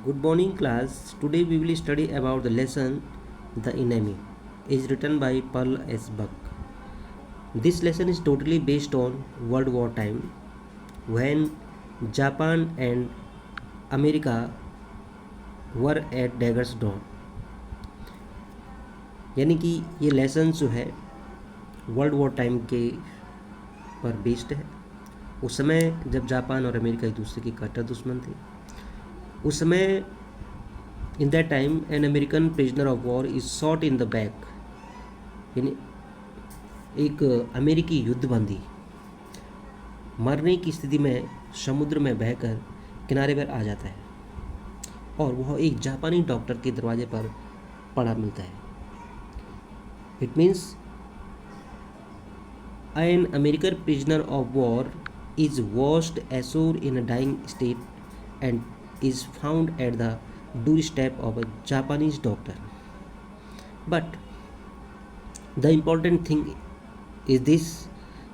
Good morning class. Today we will study about the lesson The Enemy is written by Pearl S. Buck. This lesson is totally based on World War time when Japan and America were at daggers drawn. यानी कि ये lesson जो है world war time के पर based है। उस समय जब जापान और अमेरिका एक दूसरे के कट्टर दुश्मन थे, उस समय in that time an American prisoner of war is shot in the back, यानी एक अमेरिकी युद्धबंदी मरने की स्थिति में समुद्र में बहकर किनारे पर आ जाता है और वह एक जापानी डॉक्टर के दरवाजे पर पड़ा मिलता है। It means an American prisoner of war is washed ashore in a dying state and is found at the doorstep of a Japanese doctor. But the important thing is this: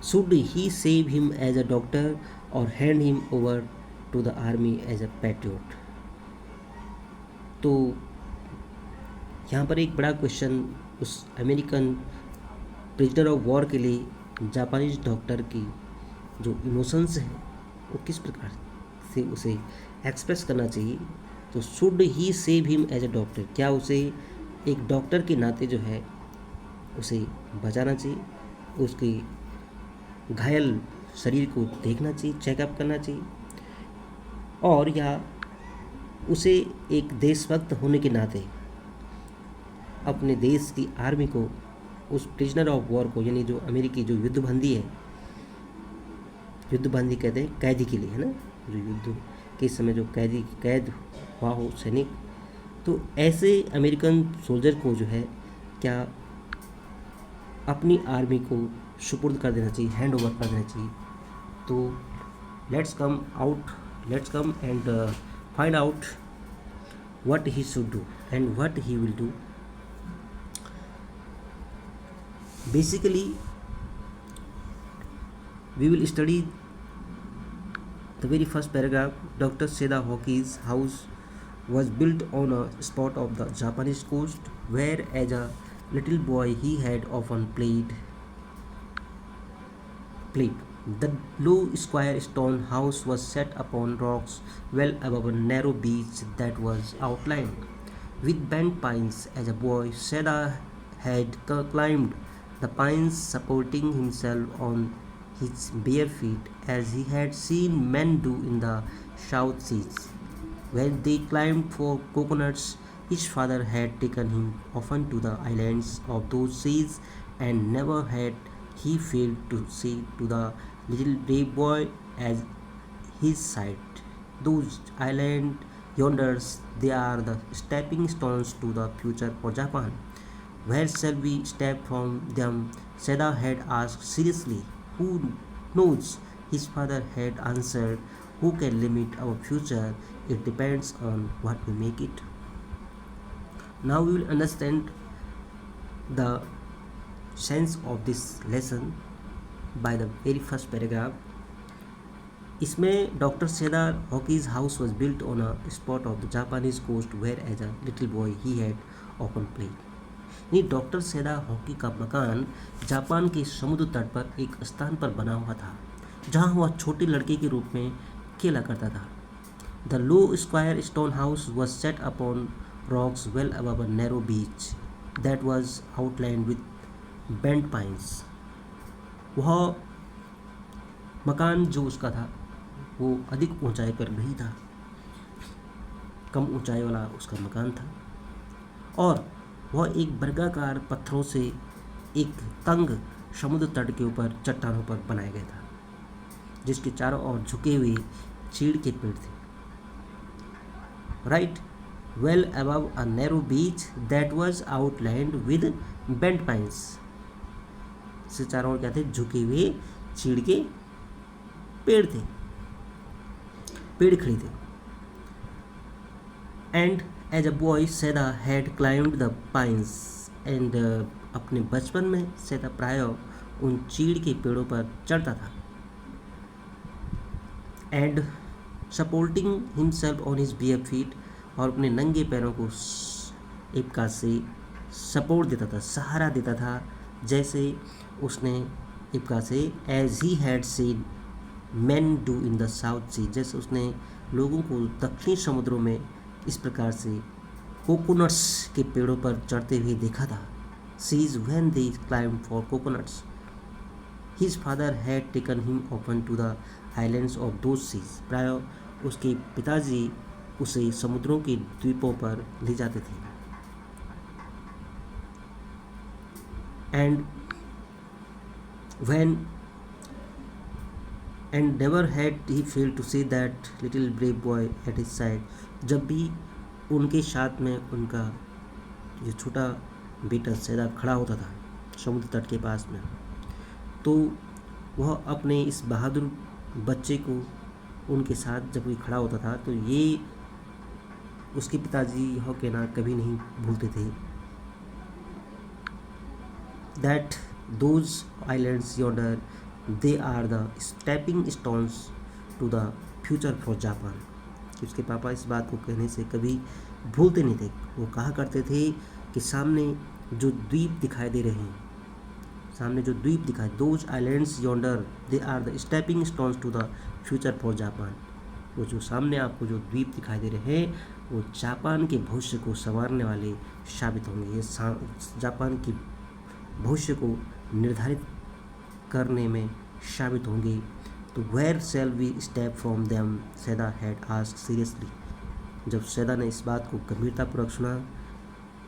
should he save him as a doctor or hand him over to the army as a patriot? तो यहाँ पर एक बड़ा question उस American prisoner of war के लिए Japanese doctor की जो इमोशंस हैं वो किस प्रकार से उसे एक्सप्रेस करना चाहिए। तो should he save him as a doctor, क्या उसे एक डॉक्टर के नाते जो है उसे बचाना चाहिए, उसके घायल शरीर को देखना चाहिए, चेकअप करना चाहिए, और या उसे एक देशभक्त होने के नाते अपने देश की आर्मी को, उस प्रिजनर ऑफ वॉर को, यानी जो अमेरिकी जो युद्धबंदी है, युद्धबंदी कहते हैं कैदी के लिए, है ना, जो युद्ध के समय जो कैद हुआ हो सैनिक, तो ऐसे अमेरिकन सोल्जर को जो है क्या अपनी आर्मी को सुपुर्द कर देना चाहिए, हैंड ओवर कर देना चाहिए। तो let's come and find out what he should do and what he will do. Basically we will study the very first paragraph. Dr. Seda Hockey's house was built on a spot of the Japanese coast where as a little boy he had often played. The low square stone house was set upon rocks well above a narrow beach that was outlined with bent pines. As a boy, Seda had climbed the pines, supporting himself on his bare feet, as he had seen men do in the South Seas. When they climbed for coconuts, his father had taken him often to the islands of those seas, and never had he failed to say to the little brave boy at his side, "Those islands yonders, they are the stepping stones to the future for Japan. Where shall we step from them?" Seda had asked seriously. "Who knows?" his father had answered. "Who can limit our future? It depends on what we make it." Now we will understand the sense of this lesson by the very first paragraph. इसमें doctor Sadao Hoki's house was built on a spot of the Japanese coast where as a little boy he had often played. यानी doctor Sadao Hoki का मकान Japan के समुद्र तट पर एक स्थान पर बना हुआ था जहां वह छोटे लड़के के रूप में खेला करता था। The low square stone house was set upon rocks well above a narrow beach that was outlined with bent pines. वह मकान जो उसका था वो अधिक ऊंचाई पर नहीं था, कम ऊंचाई वाला उसका मकान था, और वह एक वर्गाकार पत्थरों से एक तंग समुद्र तट के ऊपर चट्टानों पर बनाया गया था जिसके चारों ओर झुके हुए चीड़ के पेड़ थे। Right, well above a narrow beach that was outlined with bent pines, से चारों ओर क्या थे, झुके हुए चीड़ के पेड़ थे, पेड़ खड़े थे। And as a boy Sadao had climbed the pines, and अपने बचपन में सेदा प्राय उन चीड़ के पेड़ों पर चढ़ता था। And supporting himself on his bare feet, और अपने नंगे पैरों को इब्का से सपोर्ट देता था, सहारा देता था, जैसे उसने इब्का से as he had seen man do in the south sea, जैसे उसने लोगों को दक्षिणी समुद्रों में इस प्रकार से कोकोनट्स के पेड़ों पर चढ़ते हुए देखा था। Sees when they climb for coconuts, his father had taken him open to the islands of those seas, प्राय उसके पिताजी उसे समुद्रों के द्वीपों पर ले जाते थे। And when and never had he failed to see that little brave boy at his side, जब भी उनके साथ में उनका जो छोटा बेटा सैदा खड़ा होता था समुद्र तट के पास में, तो वह अपने इस बहादुर बच्चे को उनके साथ जब कोई खड़ा होता था तो ये उसके पिताजी यह कहना कभी नहीं भूलते थे, that those islands yonder, they are the stepping stones to the future for Japan, कि उसके पापा इस बात को कहने से कभी भूलते नहीं थे। वो कहा करते थे कि सामने जो द्वीप दिखाई दे रहे हैं, सामने जो द्वीप दिखाए, those islands yonder they are the stepping stones to the future for Japan, वो जो सामने आपको जो द्वीप दिखाई दे रहे हैं वो जापान के भविष्य को संवारने वाले साबित होंगे, ये जापान की भविष्य को निर्धारित करने में साबित होंगे। तो where shall we step from them, Saida had asked seriously, जब सैदा ने इस बात को गंभीरतापूर्वक सुना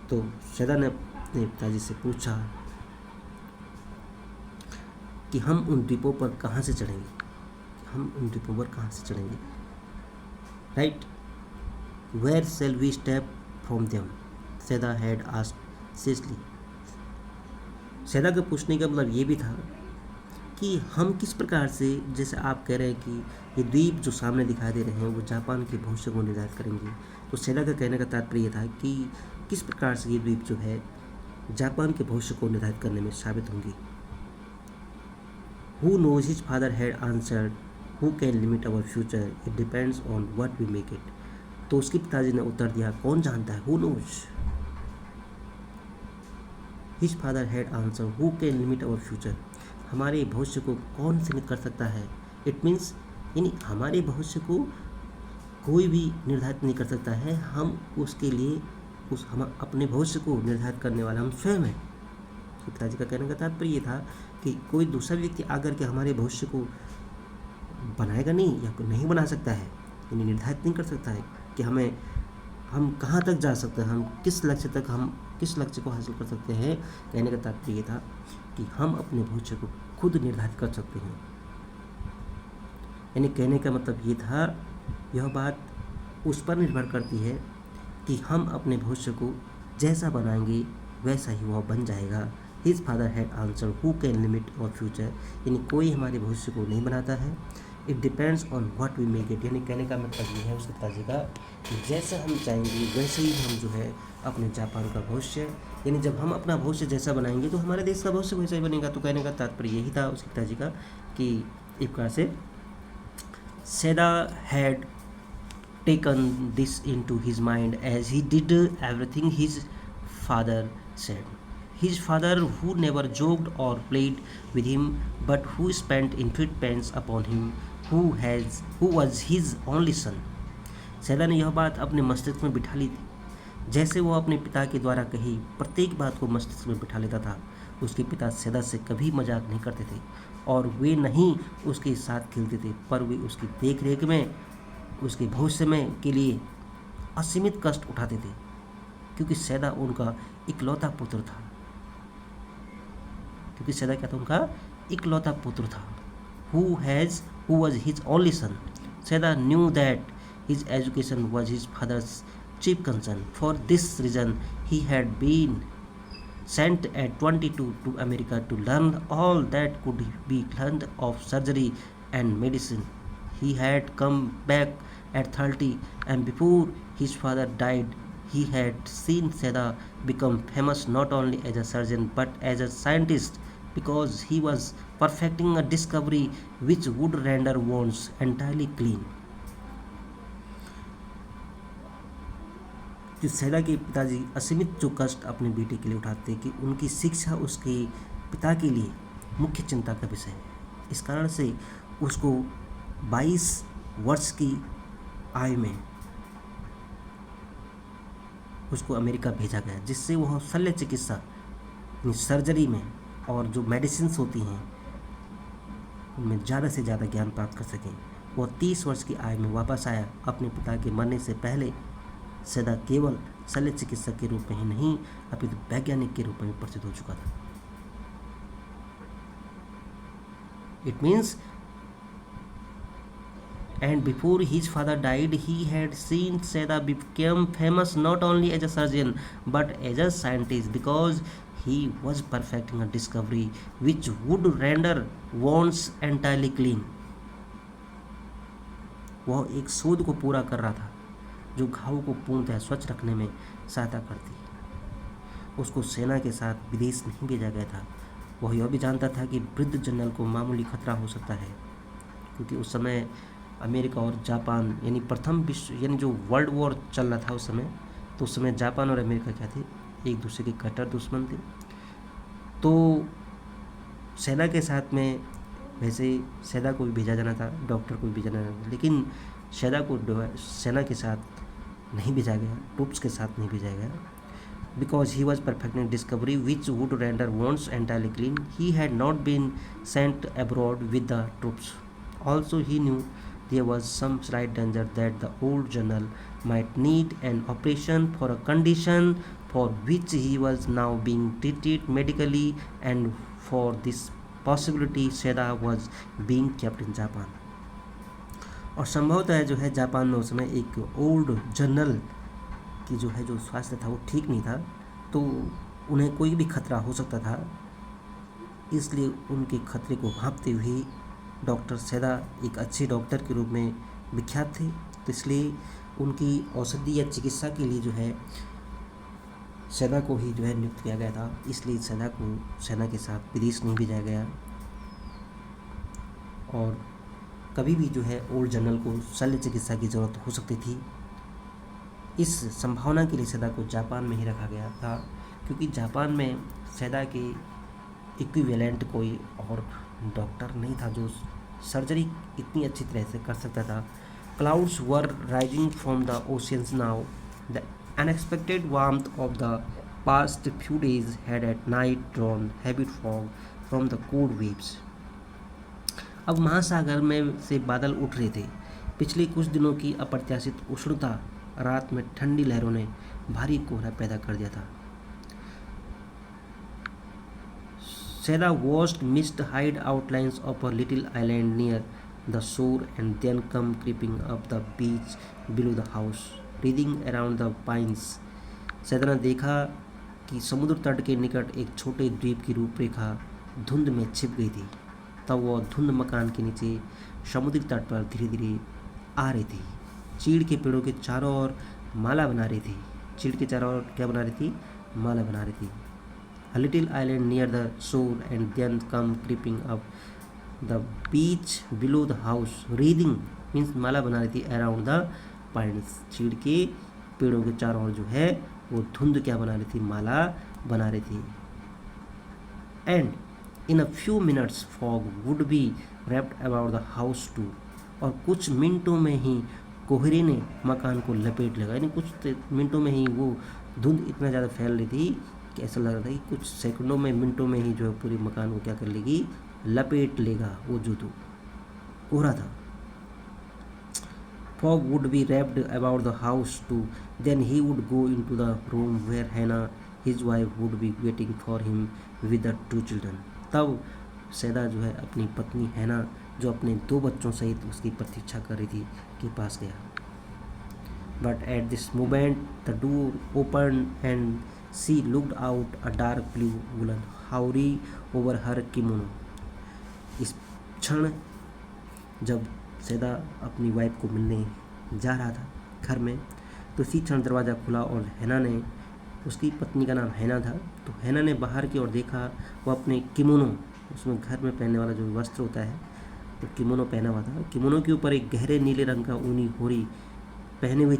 तो सैदा ने अपने पिताजी से पूछा कि हम उन द्वीपों पर कहाँ से चढ़ेंगे, हम उन द्वीपों पर कहाँ से चढ़ेंगे, right. Where shall we step from them, Saida had asked seriously. Sadao के पूछने का मतलब ये भी था कि हम किस प्रकार से, जैसे आप कह रहे हैं कि ये द्वीप जो सामने दिखाई दे रहे हैं वो जापान के भविष्य को निर्धारित करेंगे, तो सैदा का कहने का तात्पर्य ये था कि किस प्रकार से ये द्वीप जो है जापान के भविष्य को निर्धारित करने में साबित होंगी। Who knows, his father had answered, who can limit our future, it depends on what we make it. तो उसके पिताजी ने उत्तर दिया, कौन जानता है, who knows. His father had answer, who can limit our future, हमारे भविष्य को कौन सीमित कर सकता है। इट मीन्स यानी हमारे भविष्य को कोई भी निर्धारित नहीं कर सकता है, हम उसके लिए हम अपने भविष्य को निर्धारित करने वाला हम स्वयं हैं। पिताजी का कहने का तात्पर्य ये था कि कोई दूसरा व्यक्ति आकर के हमारे भविष्य को बनाएगा नहीं या नहीं बना सकता है, यानी निर्धारित नहीं कर सकता है कि हम कहाँ तक जा सकते हैं, हम किस लक्ष्य को हासिल कर सकते हैं। कहने का तात्पर्य ये था कि हम अपने भविष्य को खुद निर्धारित कर सकते हैं। यानी कहने का मतलब ये था, यह बात उस पर निर्भर करती है कि हम अपने भविष्य को जैसा बनाएंगे वैसा ही वह बन जाएगा। His father had answer, who can limit our future, यानी कोई हमारे भविष्य को नहीं बनाता है। It depends on what we make it, यानी कहने का मतलब ये है उसके पिताजी का कि जैसा हम चाहेंगे वैसे ही हम जो है अपने जापान का भविष्य, यानी जब हम अपना भविष्य जैसा बनाएंगे तो हमारे देश का भविष्य वैसा ही बनेगा। तो कहने का तात्पर्य यही था उसके पिताजी का कि एक प्रकार से सैदा had taken this into his mind as he did everything his father said. His father, who never joked or played with him, but who spent infinite pains upon him, who was his only son. सैदा ने यह बात अपने मस्तिष्क में बिठा ली थी, जैसे वो अपने पिता के द्वारा कही प्रत्येक बात को मस्तिष्क में बिठा लेता था। उसके पिता सैदा से कभी मजाक नहीं करते थे और वे नहीं उसके साथ खेलते थे, पर वे उसकी देख रेख में उसके भविष्य में के लिए असीमित कष्ट उठाते थे, क्योंकि सैदा उनका इकलौता पुत्र था। क्योंकि सैदा क्या था, उनका इकलौता पुत्र था। Who was his only son. Seda knew that his education was his father's chief concern. For this reason, he had been sent at 22 to America to learn all that could be learned of surgery and medicine. He had come back at 30, and before his father died, he had seen Seda become famous not only as a surgeon but as a scientist, because he was perfecting a discovery which would render wounds entirely clean. जो सैदा के पिताजी असीमित जो कष्ट अपने बेटे के लिए उठाते कि उनकी शिक्षा उसके पिता के लिए मुख्य चिंता का विषय है। इस कारण से उसको 22 वर्ष की आयु में उसको अमेरिका भेजा गया, जिससे वह शल्य चिकित्सा सर्जरी में और जो मेडिसिन्स होती हैं उनमें ज़्यादा से ज़्यादा ज्ञान प्राप्त कर सकें। वह 30 वर्ष की आयु में वापस आया। अपने पिता के मरने से पहले सैदा केवल शल्य चिकित्सक के रूप में ही नहीं अपितु वैज्ञानिक के रूप में प्रसिद्ध हो चुका था। It means and before his father died he had seen Seda become famous not only as a surgeon but as a scientist because he was perfecting a discovery which would render wounds entirely clean। वह एक शोध को पूरा कर रहा था जो घाव को पूर्णतः स्वच्छ रखने में सहायता करती। उसको सेना के साथ विदेश नहीं भेजा गया था। वह यह भी जानता था कि वृद्ध जनरल को मामूली खतरा हो सकता है, क्योंकि उस समय अमेरिका और जापान यानी प्रथम विश्व यानी जो वर्ल्ड वॉर चल रहा था उस समय, तो उस समय जापान और अमेरिका क्या थे, एक दूसरे के कट्टर दुश्मन थे। तो सेना के साथ में वैसे सैदा को भी भेजा जाना था, डॉक्टर को भी भेजा जाना था, लेकिन सैदा को सेना के साथ नहीं भेजा गया, ट्रूप्स के साथ नहीं भेजा गया, because he was perfecting discovery which would render wounds entirely clean. He had not been sent abroad with the troops. Also he knew there was some slight danger that the old general might need an operation for a condition for which he was now being treated medically, and for this possibility Seda was being kept in Japan. और संभवतः जो है Japan में उस समय एक old general की जो है जो स्वास्थ्य था वो ठीक नहीं था, तो उन्हें कोई भी खतरा हो सकता था, इसलिए उनके खतरे को भांपते हुए डॉक्टर सैदा एक अच्छे डॉक्टर के रूप में विख्यात थे, तो इसलिए उनकी औषधि या चिकित्सा के लिए जो है सैदा को ही जो है नियुक्त किया गया था। इसलिए सैदा को सेना के साथ विदेश नहीं भेजा गया, और कभी भी जो है ओल्ड जनरल को शल्य चिकित्सा की ज़रूरत हो सकती थी। इस संभावना के लिए सैदा को जापान में ही रखा गया था, क्योंकि जापान में सैदा के इक्विवेलेंट कोई और डॉक्टर नहीं था जो सर्जरी इतनी अच्छी तरह से कर सकता था। Clouds were rising from the oceans now. The unexpected warmth of the past few days had at night drawn heavy fog from the cold waves. अब महासागर में से बादल उठ रहे थे। पिछले कुछ दिनों की अप्रत्याशित उष्णता रात में ठंडी लहरों ने भारी कोहरा पैदा कर दिया था। Seda watched mist hide outlines of a little island near the shore and then come creeping up the beach below the house, wreathing around the pines. सैदा ने देखा कि समुद्र तट के निकट एक छोटे द्वीप की रूपरेखा धुंध में छिप गई थी। तब वह धुंध मकान के नीचे समुद्री तट पर धीरे धीरे आ रही थी। चीड़ के पेड़ों के चारों ओर माला बना रही थी। चीड़ के चारों ओर क्या बना रही थी? माला बना रही थी। A little island near the shore and then come creeping up the beach below the house, wreathing means माला बना रही थी around the pines। चीड़ के पेड़ों के चारों ओर जो है वो धुंध क्या बना रही थी? माला बना रही थी। And in a few minutes fog would be wrapped about the house too। और कुछ मिनटों में ही कोहरे ने मकान को लपेट लगा, यानी कुछ मिनटों में ही वो धुंध इतना ज़्यादा फैल रही थी कि ऐसा लग रहा था कि कुछ सेकंडों में मिनटों में ही जो है पूरे मकान को क्या कर लेगी? लपेट लेगा वो जो तो कोहरा था। Fog would be wrapped about the house too. Then he would go into the room where Hannah, his wife, would be waiting for him with the 2 children। तब सैदा जो है अपनी पत्नी हैना जो अपने 2 बच्चों सहित उसकी प्रतीक्षा कर रही थी के पास गया। But at this moment the door opened and she looked out a dark blue woolen houri over her kimono। इस क्षण जब सैदा अपनी वाइफ को मिलने जा रहा था घर में, तो इसी क्षण दरवाज़ा खुला और हैना ने, उसकी पत्नी का नाम हैना था, तो हैना ने बाहर की ओर देखा। वो अपने किमोनो, उसमें घर में पहनने वाला जो वस्त्र होता है, तो किमोनो पहना हुआ था। किमोनो के ऊपर एक गहरे नीले रंग का ऊनी होरी पहने हुई